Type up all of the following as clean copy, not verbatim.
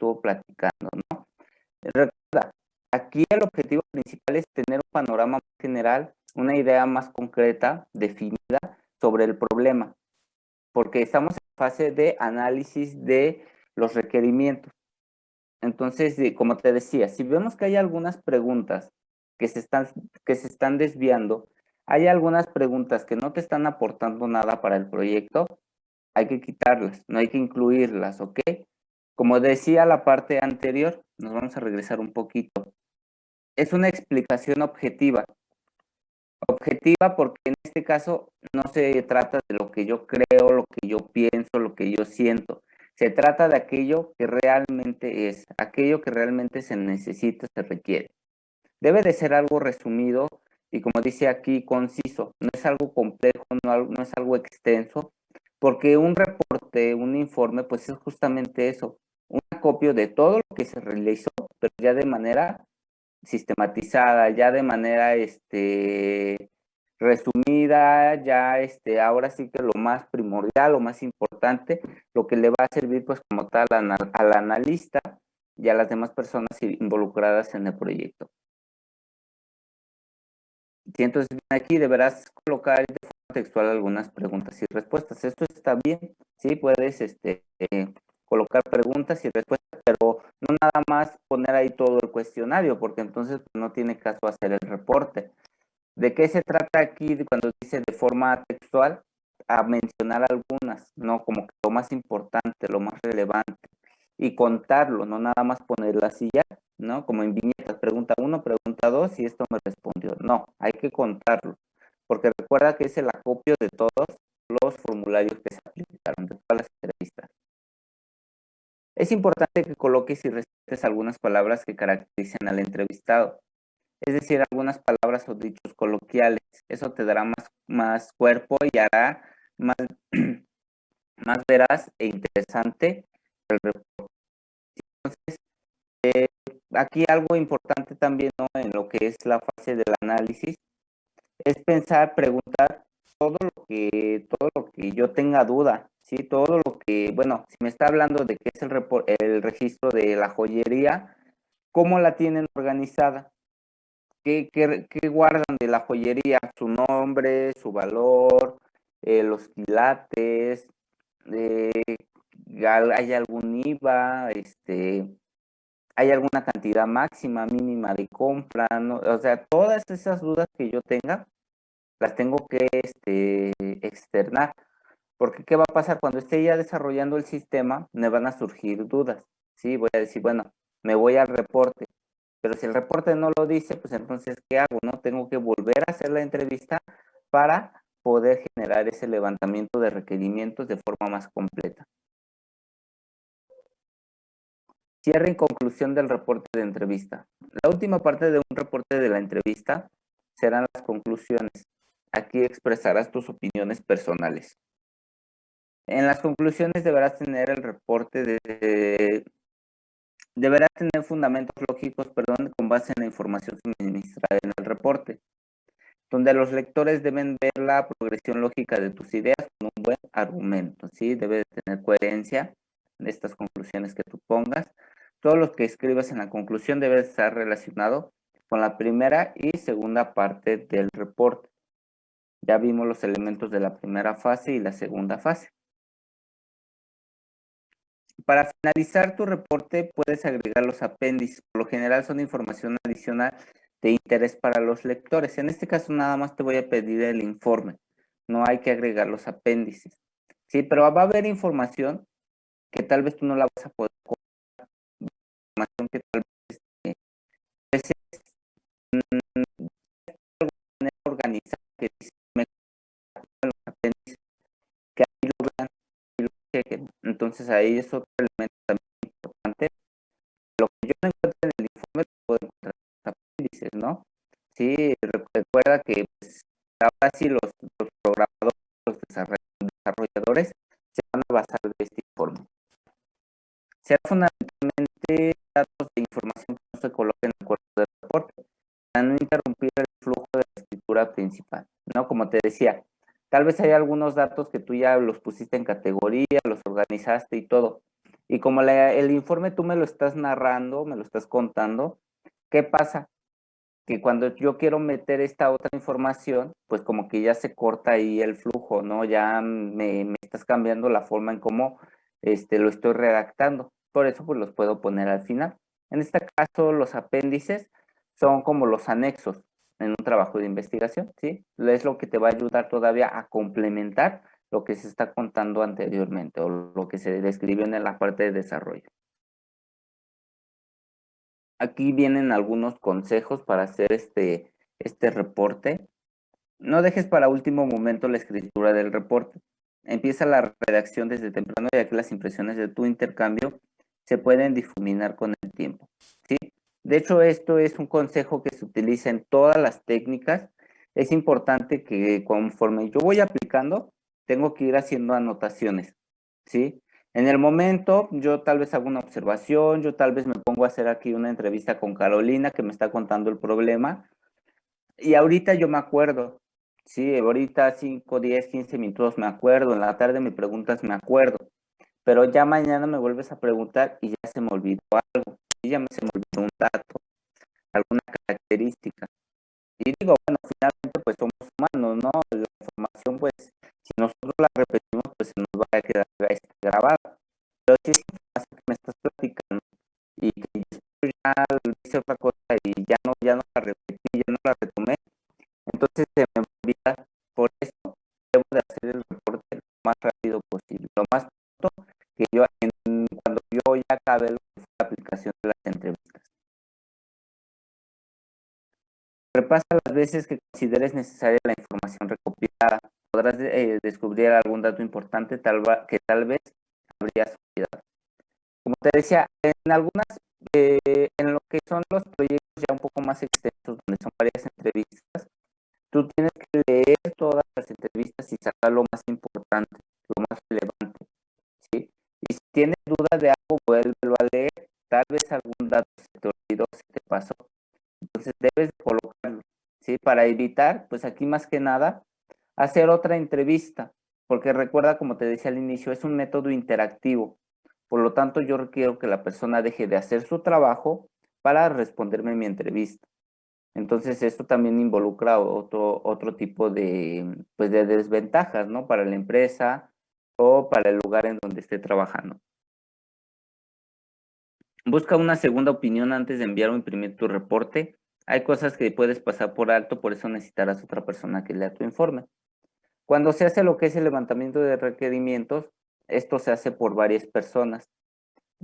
estuvo platicando, ¿no? Recuerda, aquí el objetivo principal es tener un panorama más general, una idea más concreta, definida sobre el problema, porque estamos en fase de análisis de los requerimientos. Entonces, como te decía, si vemos que hay algunas preguntas que se están desviando, hay algunas preguntas que no te están aportando nada para el proyecto, hay que quitarlas, no hay que incluirlas, ¿ok? Como decía la parte anterior, nos vamos a regresar un poquito. Es una explicación objetiva. Objetiva porque en este caso no se trata de lo que yo creo, lo que yo pienso, lo que yo siento. Se trata de aquello que realmente es, aquello que realmente se necesita, se requiere. Debe de ser algo resumido y, como dice aquí, conciso. No es algo complejo, no es algo extenso, porque un reporte, un informe, pues es justamente eso, un acopio de todo lo que se realizó, pero ya de manera sistematizada, ya de manera resumida, ya ahora sí que lo más primordial, lo más importante, lo que le va a servir pues como tal al analista y a las demás personas involucradas en el proyecto. Y entonces aquí deberás colocar de forma textual algunas preguntas y respuestas. Esto está bien, sí, puedes colocar preguntas y respuestas, pero no nada más poner ahí todo el cuestionario, porque entonces no tiene caso hacer el reporte. ¿De qué se trata aquí cuando dice de forma textual? A mencionar algunas, ¿no? Como que lo más importante, lo más relevante, y contarlo, no nada más ponerlo así ya, ¿no? Como en viñetas, pregunta 1, pregunta 2 y esto me respondió. No, hay que contarlo, porque recuerda que es el acopio de todos los formularios que se aplicaron, de todas las entrevistas. Es importante que coloques y respetes algunas palabras que caractericen al entrevistado, es decir, algunas palabras o dichos coloquiales. Eso te dará más cuerpo y hará más, más veraz e interesante el reporte. Entonces, aquí algo importante también, ¿no? En lo que es la fase del análisis, es pensar, preguntar todo lo que yo tenga duda, ¿sí? Todo lo que, bueno, si me está hablando de qué es el registro de la joyería, ¿cómo la tienen organizada? ¿Qué guardan de la joyería? Su nombre, su valor, los quilates, eh, ¿hay algún IVA? ¿Hay alguna cantidad máxima, mínima de compra? ¿No? O sea, todas esas dudas que yo tenga, las tengo que externar. Porque ¿qué va a pasar? Cuando esté ya desarrollando el sistema, me van a surgir dudas. ¿Sí? Voy a decir, bueno, me voy al reporte. Pero si el reporte no lo dice, pues entonces, ¿qué hago? ¿No? Tengo que volver a hacer la entrevista para poder generar ese levantamiento de requerimientos de forma más completa. Cierre y conclusión del reporte de entrevista. La última parte de un reporte de la entrevista serán las conclusiones. Aquí expresarás tus opiniones personales. En las conclusiones deberás tener el reporte deberá tener fundamentos lógicos, perdón, con base en la información suministrada en el reporte, donde los lectores deben ver la progresión lógica de tus ideas con un buen argumento, ¿sí? Debe de tener coherencia de estas conclusiones que tú pongas. Todo lo que escribas en la conclusión debe estar relacionado con la primera y segunda parte del reporte. Ya vimos los elementos de la primera fase y la segunda fase. Para finalizar tu reporte puedes agregar los apéndices. Por lo general son información adicional de interés para los lectores. En este caso nada más te voy a pedir el informe. No hay que agregar los apéndices. Sí, pero va a haber información que tal vez tú no la vas a poder colocar, información que tal vez organizar, que dice, me los apéndices, que ahí lo vean y lo chequen. Entonces ahí es otro elemento también importante. Lo que yo no encuentro en el informe lo puedo encontrar en los apéndices, ¿no? Sí, recuerda que pues, ahora sí los programadores, los desarrolladores se van a basar de este informe. Será fundamentalmente datos de información que no se coloquen en el cuerpo del reporte para no interrumpir el flujo de la escritura principal, ¿no? Como te decía, tal vez hay algunos datos que tú ya los pusiste en categoría, los organizaste y todo, Y como el informe tú me lo estás narrando, me lo estás contando, ¿qué pasa? Que cuando yo quiero meter esta otra información, pues como que ya se corta ahí el flujo, ¿no? Ya me estás cambiando la forma en cómo lo estoy redactando. Por eso pues los puedo poner al final. En este caso, los apéndices son como los anexos en un trabajo de investigación, ¿sí? Es lo que te va a ayudar todavía a complementar lo que se está contando anteriormente o lo que se describió en la parte de desarrollo. Aquí vienen algunos consejos para hacer este reporte. No dejes para último momento la escritura del reporte. Empieza la redacción desde temprano, ya que las impresiones de tu intercambio se pueden difuminar con el tiempo, ¿sí? De hecho, esto es un consejo que se utiliza en todas las técnicas. Es importante que conforme yo voy aplicando, tengo que ir haciendo anotaciones, ¿sí? En el momento, yo tal vez hago una observación, yo tal vez me pongo a hacer aquí una entrevista con Carolina, que me está contando el problema, y ahorita yo me acuerdo, sí, ahorita 5, 10, 15 minutos me acuerdo, en la tarde me preguntas, me acuerdo, pero ya mañana me vuelves a preguntar y ya se me olvidó algo, y se me olvidó un dato, alguna característica. Y digo, bueno, finalmente pues somos humanos, ¿no? La información pues, si nosotros la repetimos pues se nos va a quedar grabada. Pero si es información que me estás platicando y que después ya hice otra cosa y ya no la repetí, ya no la retomé, entonces se me olvida. Por eso debo de hacer el reporte lo más rápido posible, lo más pronto que cuando yo ya acabe la aplicación de las entrevistas. Repasa las veces que consideres necesaria la información recopilada. Podrás descubrir algún dato importante que tal vez habrías olvidado. Como te decía, en lo que son los proyectos ya un poco más extensos, donde son varias entrevistas, tú tienes que leer todas las entrevistas y sacar lo más importante, lo más relevante, ¿sí? Y si tienes dudas de algo, vuélvelo a leer. Tal vez algún dato se te olvidó, se te pasó. Entonces debes de colocarlo, ¿sí? Para evitar, pues aquí más que nada, hacer otra entrevista, porque recuerda, como te decía al inicio, es un método interactivo. Por lo tanto, yo requiero que la persona deje de hacer su trabajo para responderme mi entrevista. Entonces, esto también involucra otro tipo pues de desventajas, ¿no? Para la empresa o para el lugar en donde esté trabajando. Busca una segunda opinión antes de enviar o imprimir tu reporte. Hay cosas que puedes pasar por alto, por eso necesitarás otra persona que lea tu informe. Cuando se hace lo que es el levantamiento de requerimientos, esto se hace por varias personas.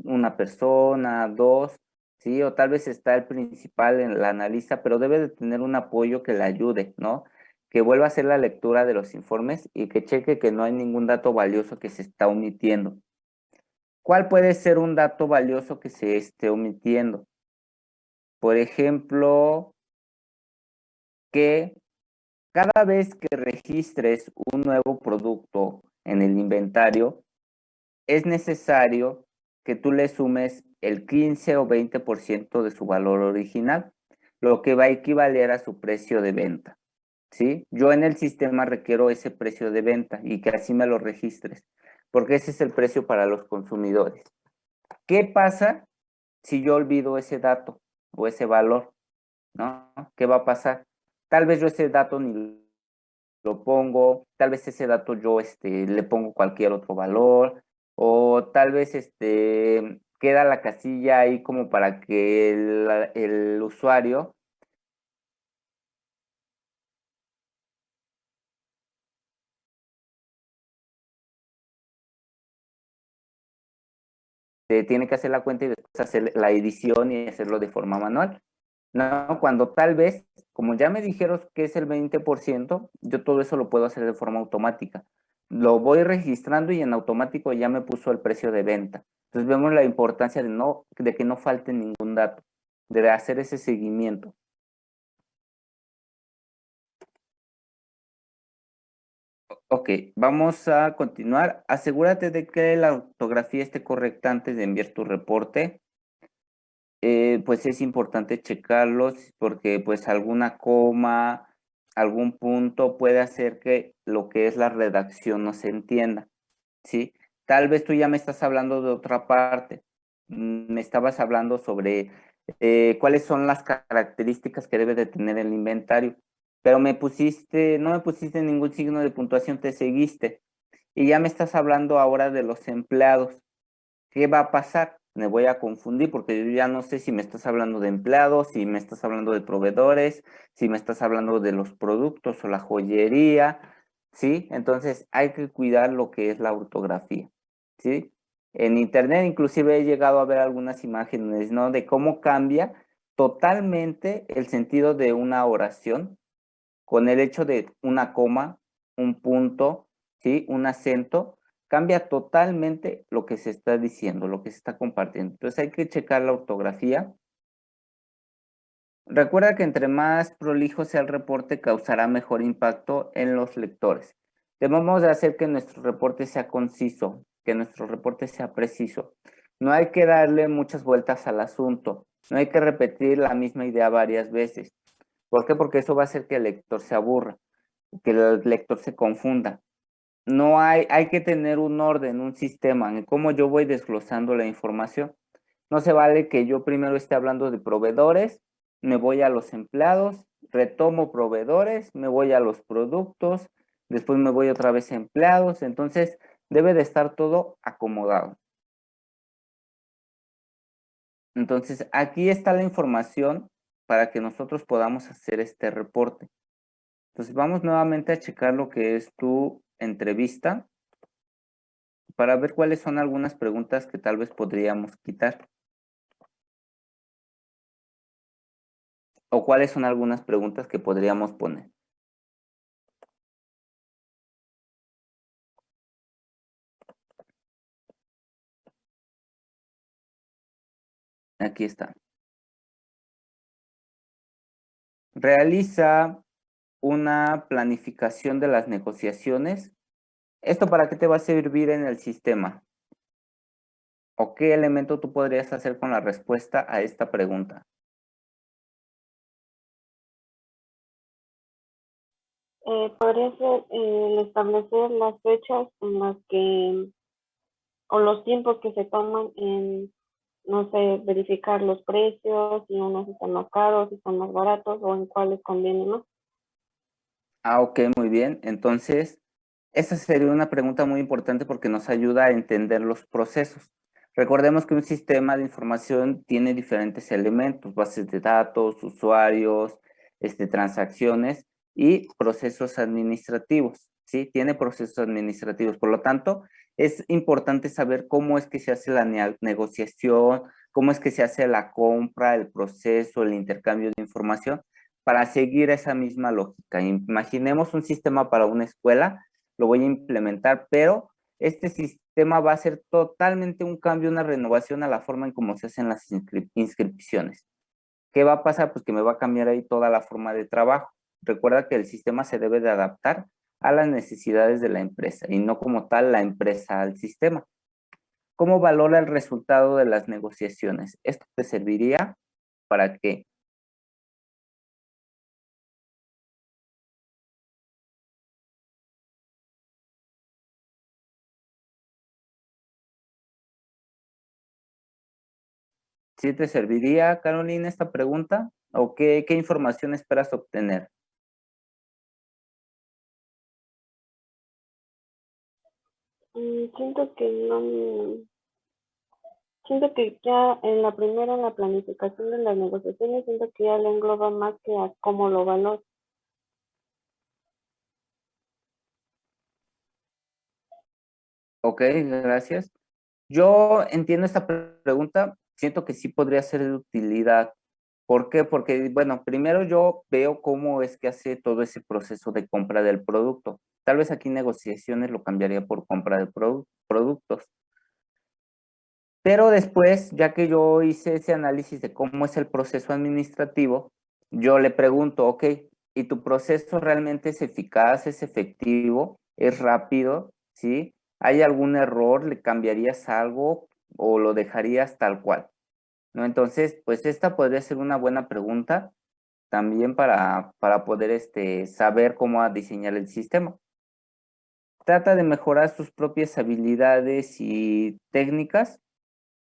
Una persona, dos, sí, o tal vez está el principal, en la analista, pero debe de tener un apoyo que le ayude, ¿no? Que vuelva a hacer la lectura de los informes y que cheque que no hay ningún dato valioso que se está omitiendo. ¿Cuál puede ser un dato valioso que se esté omitiendo? Por ejemplo, que cada vez que registres un nuevo producto en el inventario, es necesario que tú le sumes el 15 o 20% de su valor original, lo que va a equivaler a su precio de venta, ¿sí? Yo en el sistema requiero ese precio de venta y que así me lo registres, porque ese es el precio para los consumidores. ¿Qué pasa si yo olvido ese dato o ese valor? ¿No? ¿Qué va a pasar? Tal vez yo ese dato ni lo pongo, tal vez ese dato yo le pongo cualquier otro valor, o tal vez queda la casilla ahí como para que el usuario tiene que hacer la cuenta y después hacer la edición y hacerlo de forma manual. No, cuando tal vez, como ya me dijeron que es el 20%, yo todo eso lo puedo hacer de forma automática. Lo voy registrando y en automático ya me puso el precio de venta. Entonces vemos la importancia de que no falte ningún dato, de hacer ese seguimiento. Ok, vamos a continuar. Asegúrate de que la ortografía esté correcta antes de enviar tu reporte. Pues es importante checarlos porque pues alguna coma, algún punto puede hacer que lo que es la redacción no se entienda, ¿sí? Tal vez tú ya me estás hablando de otra parte. Me estabas hablando sobre cuáles son las características que debe de tener el inventario, pero no me pusiste ningún signo de puntuación, te seguiste. Y ya me estás hablando ahora de los empleados. ¿Qué va a pasar? Me voy a confundir porque yo ya no sé si me estás hablando de empleados, si me estás hablando de proveedores, si me estás hablando de los productos o la joyería, ¿sí? Entonces hay que cuidar lo que es la ortografía, ¿sí? En internet inclusive he llegado a ver algunas imágenes, ¿no? De cómo cambia totalmente el sentido de una oración con el hecho de una coma, un punto, ¿sí? Un acento, cambia totalmente lo que se está diciendo, lo que se está compartiendo. Entonces hay que checar la ortografía. Recuerda que entre más prolijo sea el reporte, causará mejor impacto en los lectores. Debemos de hacer que nuestro reporte sea conciso, que nuestro reporte sea preciso. No hay que darle muchas vueltas al asunto, no hay que repetir la misma idea varias veces. ¿Por qué? Porque eso va a hacer que el lector se aburra, que el lector se confunda. No hay que tener un orden, un sistema en cómo yo voy desglosando la información. No se vale que yo primero esté hablando de proveedores, me voy a los empleados, retomo proveedores, me voy a los productos, después me voy otra vez a empleados. Entonces debe de estar todo acomodado. Entonces aquí está la información para que nosotros podamos hacer este reporte. Entonces vamos nuevamente a checar lo que es tu entrevista para ver cuáles son algunas preguntas que tal vez podríamos quitar. O cuáles son algunas preguntas que podríamos poner. Aquí está. Realiza una planificación de las negociaciones. ¿Esto para qué te va a servir en el sistema? ¿O qué elemento tú podrías hacer con la respuesta a esta pregunta? Podría ser el establecer las fechas en las que, o los tiempos que se toman en, no sé, verificar los precios, si unos están más caros, si están más baratos o en cuáles conviene más. Ah, ok, muy bien. Entonces, esa sería una pregunta muy importante porque nos ayuda a entender los procesos. Recordemos que un sistema de información tiene diferentes elementos, bases de datos, usuarios, transacciones y procesos administrativos, ¿sí? Tiene procesos administrativos. Por lo tanto, es importante saber cómo es que se hace la negociación, cómo es que se hace la compra, el proceso, el intercambio de información para seguir esa misma lógica. Imaginemos un sistema para una escuela, lo voy a implementar, pero este sistema va a ser totalmente un cambio, una renovación a la forma en cómo se hacen las inscripciones. ¿Qué va a pasar? Pues que me va a cambiar ahí toda la forma de trabajo. Recuerda que el sistema se debe de adaptar a las necesidades de la empresa y no como tal la empresa al sistema. ¿Cómo valora el resultado de las negociaciones? Esto te serviría para que ¿sí te serviría, Carolina, esta pregunta? ¿O qué información esperas obtener? Siento que no, siento que ya en la primera, en la planificación de las negociaciones, siento que ya le engloba más que a cómo lo valora. Ok, gracias. Yo entiendo esta pregunta, siento que sí podría ser de utilidad. ¿Por qué? Porque, bueno, primero yo veo cómo es que hace todo ese proceso de compra del producto. Tal vez aquí negociaciones lo cambiaría por compra de productos. Pero después, ya que yo hice ese análisis de cómo es el proceso administrativo, yo le pregunto, ok, ¿y tu proceso realmente es eficaz, es efectivo, es rápido? ¿Sí? ¿Hay algún error? ¿Le cambiarías algo o lo dejarías tal cual? ¿No? Entonces, pues esta podría ser una buena pregunta también para poder saber cómo diseñar el sistema. trata de mejorar sus propias habilidades y técnicas.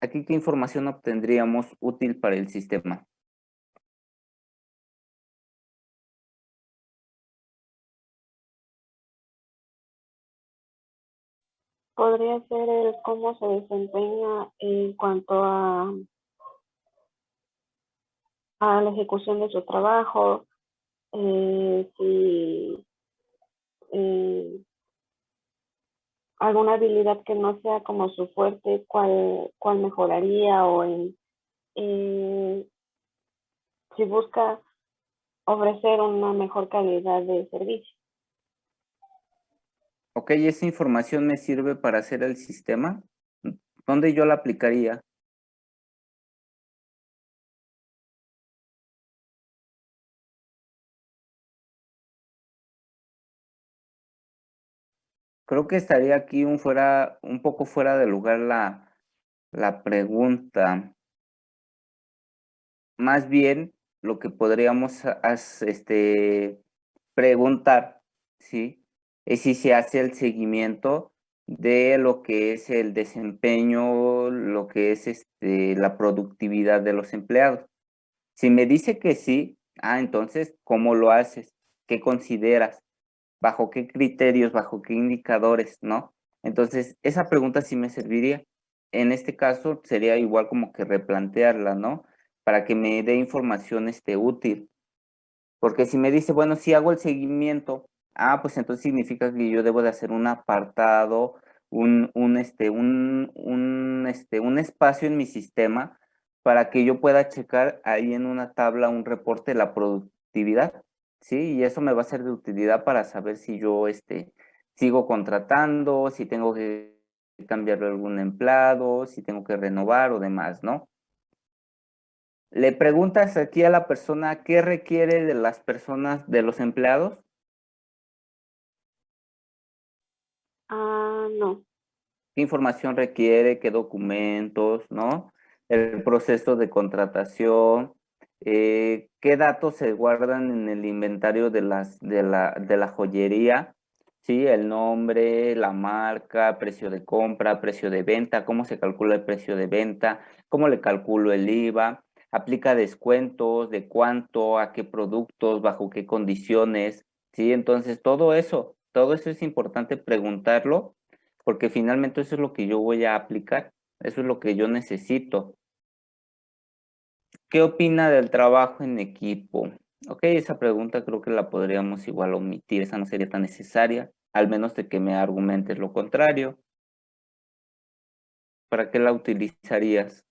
Aquí, ¿qué información obtendríamos útil para el sistema? Podría ser el cómo se desempeña en cuanto a la ejecución de su trabajo, si eh, alguna habilidad que no sea como su fuerte, cuál mejoraría o eh, si busca ofrecer una mejor calidad de servicio. Ok, esa información me sirve para hacer el sistema. ¿Dónde yo la aplicaría? Creo que estaría aquí un poco fuera de lugar la pregunta. Más bien, lo que podríamos preguntar, ¿sí? Es si se hace el seguimiento de lo que es el desempeño, lo que es la productividad de los empleados. Si me dice que sí, entonces, ¿cómo lo haces? ¿Qué consideras? ¿Bajo qué criterios? ¿Bajo qué indicadores? ¿No? Entonces, esa pregunta sí me serviría. En este caso, sería igual como que replantearla, ¿no? Para que me dé información útil. Porque si me dice, bueno, si hago el seguimiento, pues entonces significa que yo debo de hacer un apartado, un espacio en mi sistema para que yo pueda checar ahí en una tabla un reporte de la productividad, ¿sí? Y eso me va a ser de utilidad para saber si yo, sigo contratando, si tengo que cambiarle algún empleado, si tengo que renovar o demás, ¿no? Le preguntas aquí a la persona qué requiere de las personas, de los empleados. No. ¿Qué información requiere? ¿Qué documentos? ¿No? El proceso de contratación. ¿Qué datos se guardan en el inventario de la joyería? Sí, el nombre, la marca, precio de compra, precio de venta, cómo se calcula el precio de venta, cómo le calculo el IVA, aplica descuentos, de cuánto, a qué productos, bajo qué condiciones, ¿sí? Entonces, todo eso es importante preguntarlo porque finalmente eso es lo que yo voy a aplicar, eso es lo que yo necesito. ¿Qué opina del trabajo en equipo? Ok, esa pregunta creo que la podríamos igual omitir, esa no sería tan necesaria, al menos de que me argumentes lo contrario. ¿Para qué la utilizarías?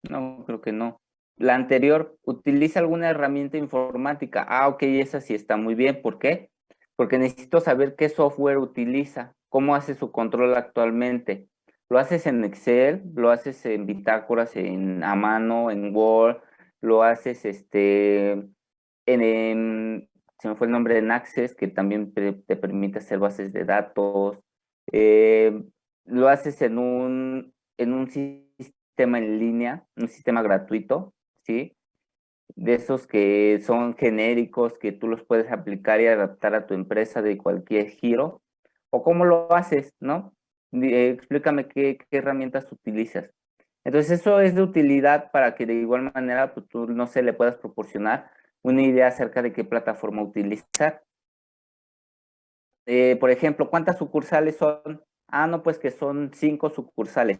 No, creo que no. La anterior, ¿utiliza alguna herramienta informática? Ok, esa sí está muy bien. ¿Por qué? Porque necesito saber qué software utiliza, cómo hace su control actualmente. ¿Lo haces en Excel? ¿Lo haces en bitácoras, a mano, en Word? ¿Lo haces se me fue el nombre, en Access, que también te permite hacer bases de datos? Eh, ¿Lo haces en un sistema en línea, un sistema gratuito, ¿sí? De esos que son genéricos, que tú los puedes aplicar y adaptar a tu empresa de cualquier giro? ¿O cómo lo haces, no? Explícame qué herramientas utilizas. Entonces, eso es de utilidad para que de igual manera, pues tú, no sé, le puedas proporcionar una idea acerca de qué plataforma utilizar. Por ejemplo, ¿cuántas sucursales son? No, pues que son 5 sucursales.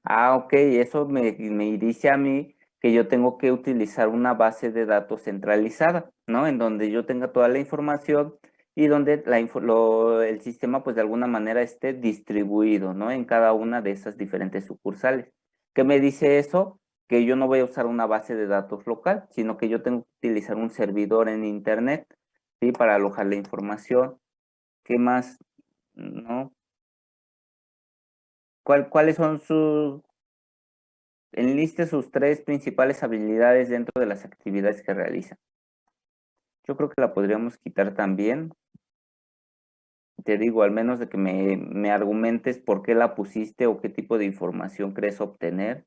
Ok, eso me dice a mí que yo tengo que utilizar una base de datos centralizada, ¿no? En donde yo tenga toda la información y donde el sistema, pues de alguna manera esté distribuido, ¿no? En cada una de esas diferentes sucursales. ¿Qué me dice eso? Que yo no voy a usar una base de datos local, sino que yo tengo que utilizar un servidor en Internet, ¿sí? Para alojar la información. ¿Qué más? ¿No? ¿Cuáles son enliste sus 3 principales habilidades dentro de las actividades que realiza? Yo creo que la podríamos quitar también. Te digo, al menos de que me argumentes por qué la pusiste o qué tipo de información crees obtener.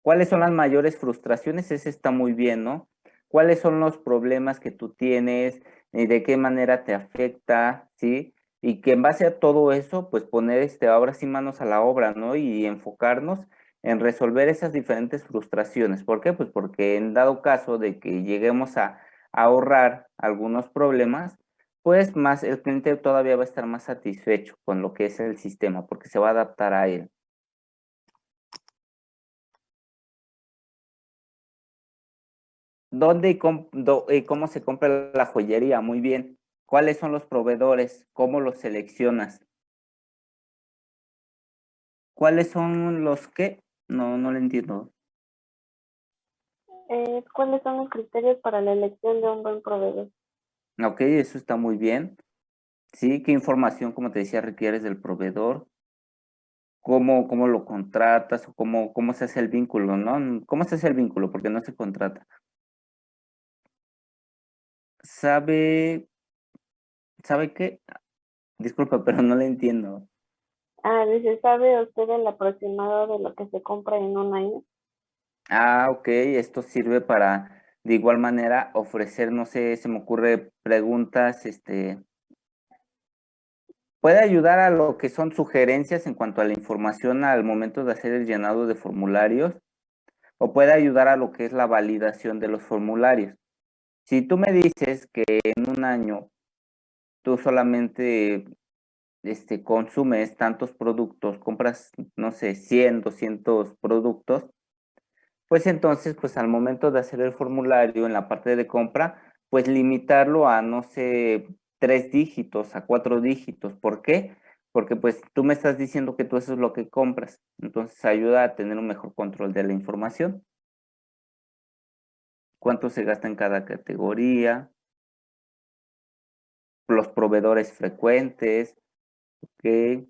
¿Cuáles son las mayores frustraciones? Ese está muy bien, ¿no? ¿Cuáles son los problemas que tú tienes? ¿Y de qué manera te afecta? ¿Sí? Y que en base a todo eso, pues poner ahora sí manos a la obra, ¿no? Y enfocarnos en resolver esas diferentes frustraciones. ¿Por qué? Pues porque en dado caso de que lleguemos a ahorrar algunos problemas, pues más el cliente todavía va a estar más satisfecho con lo que es el sistema, porque se va a adaptar a él. ¿Dónde y cómo se compra la joyería? Muy bien. ¿Cuáles son los proveedores? ¿Cómo los seleccionas? ¿Cuáles son los qué? No, no lo entiendo. ¿Cuáles son los criterios para la elección de un buen proveedor? Ok, eso está muy bien. Sí, ¿qué información, como te decía, requieres del proveedor? ¿Cómo lo contratas o cómo se hace el vínculo, no? ¿Cómo se hace el vínculo? Porque no se contrata. ¿Sabe, sabe qué? Disculpa, pero no le entiendo. Dice, ¿sabe usted el aproximado de lo que se compra en un año? Ah, ok, esto sirve para de igual manera ofrecer, no sé, se me ocurre preguntas, puede ayudar a lo que son sugerencias en cuanto a la información al momento de hacer el llenado de formularios, o puede ayudar a lo que es la validación de los formularios. Si tú me dices que en un año tú solamente consumes tantos productos, compras, no sé, 100, 200 productos, pues entonces, pues al momento de hacer el formulario en la parte de compra, pues limitarlo a, no sé, 3 dígitos, a 4 dígitos. ¿Por qué? Porque pues tú me estás diciendo que tú eso es lo que compras. Entonces ayuda a tener un mejor control de la información. ¿Cuánto se gasta en cada categoría? Los proveedores frecuentes, ¿ok?